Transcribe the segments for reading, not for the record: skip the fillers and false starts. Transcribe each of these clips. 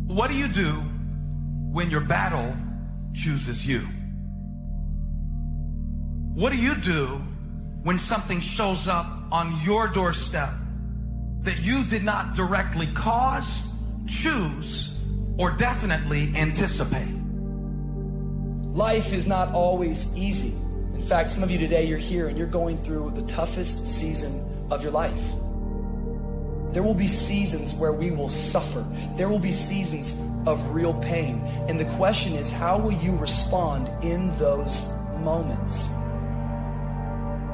What do you do when your battle chooses you? What do you do when something shows up on your doorstep that you did not directly cause, choose, or definitely anticipate? Life is not always easy. In fact, some of you today, you're here and you're going through the toughest season of your life. There will be seasons where we will suffer. There will be seasons of real pain. And the question is, how will you respond in those moments?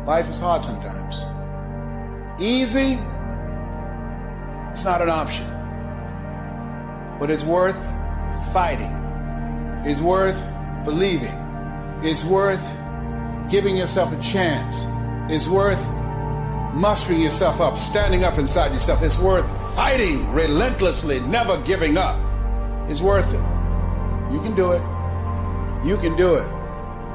Life is hard sometimes. Easy, it's not an option. But it's worth fighting. It's worth believing. It's worth giving yourself a chance. It's worth mustering yourself up, standing up inside yourself. It's worth fighting relentlessly, never giving up. It's worth it. You can do it. You can do it.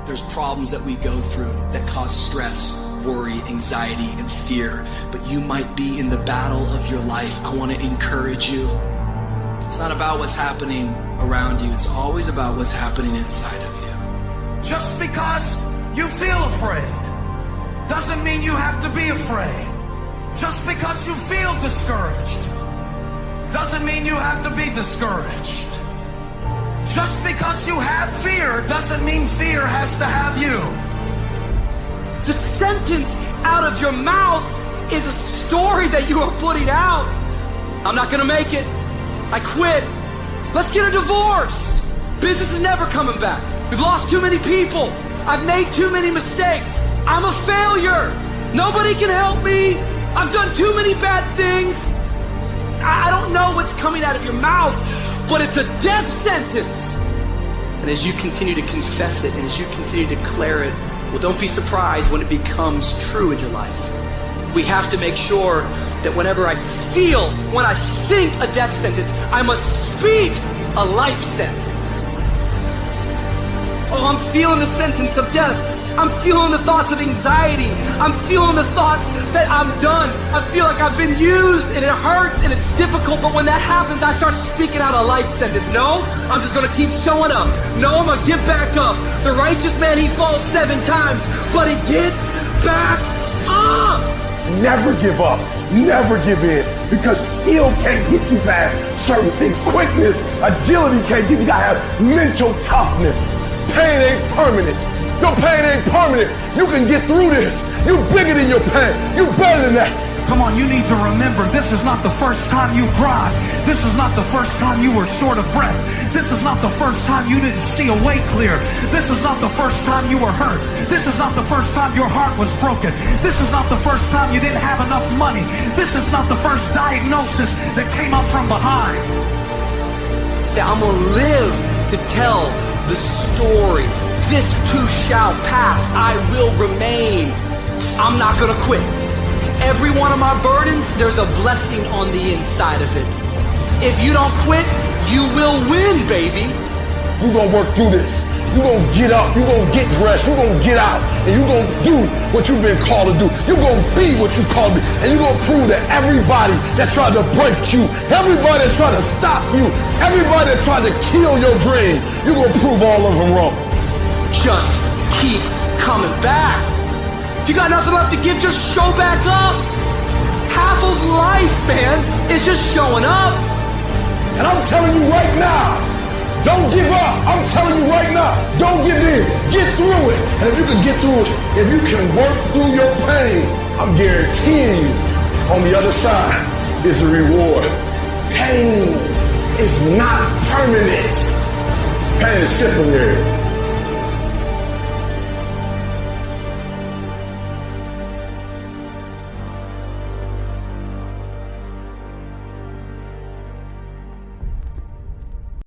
There's problems that we go through that cause stress, worry, anxiety, and fear. But you might be in the battle of your life. I want to encourage you. It's not about what's happening around you. It's always about what's happening inside of you. Just because you feel afraid doesn't mean you have to be afraid. Just because you feel discouraged doesn't mean you have to be discouraged. Just because you have fear doesn't mean fear has to have you. The sentence out of your mouth is a story that you are putting out. I'm not gonna make it. I quit. Let's get a divorce. Business is never coming back. We've lost too many people. I've made too many mistakes. I'm a failure. Nobody can help me. I've done too many bad things. I don't know what's coming out of your mouth, but it's a death sentence. And as you continue to confess it and as you continue to declare it, well, don't be surprised when it becomes true in your life. We have to make sure that whenever I think a death sentence, I must speak a life sentence. Oh, I'm feeling the sentence of death. I'm feeling the thoughts of anxiety. I'm feeling the thoughts that I'm done. I feel like I've been used and it hurts and it's difficult. But when that happens, I start speaking out a life sentence. No, I'm just gonna keep showing up. No, I'm gonna get back up. The righteous man, he falls 7 times, but he gets back up. Never give up. Never give in. Because skill can't get you past certain things. Quickness, agility can't get you. You gotta have mental toughness. Pain ain't permanent. Your pain ain't permanent. You can get through this. You bigger than your pain. You better than that. Come on, you need to remember, this is not the first time you cried. This is not the first time you were short of breath. This is not the first time you didn't see a way clear. This is not the first time you were hurt. This is not the first time your heart was broken. This is not the first time you didn't have enough money. This is not the first diagnosis that came up from behind. Say, I'm gonna live to tell the story. This too shall pass. I will remain. I'm not gonna quit. Every one of my burdens, there's a blessing on the inside of it. If you don't quit, you will win, baby. You gonna work through this. You gonna get up. You gonna get dressed. You gonna get out. And you gonna do what you've been called to do. You gonna be what you called to be. And you gonna prove to everybody that tried to break you, everybody that tried to stop you, everybody that tried to kill your dream, you gonna prove all of them wrong. Just keep coming back. If you got nothing left to give, just show back up. Half of life, man, is just showing up. And I'm telling you right now, don't give up. I'm telling you right now, don't give in. Get through it. And if you can get through it, if you can work through your pain, I'm guaranteeing you, on the other side is a reward. Pain is not permanent. Pain is temporary.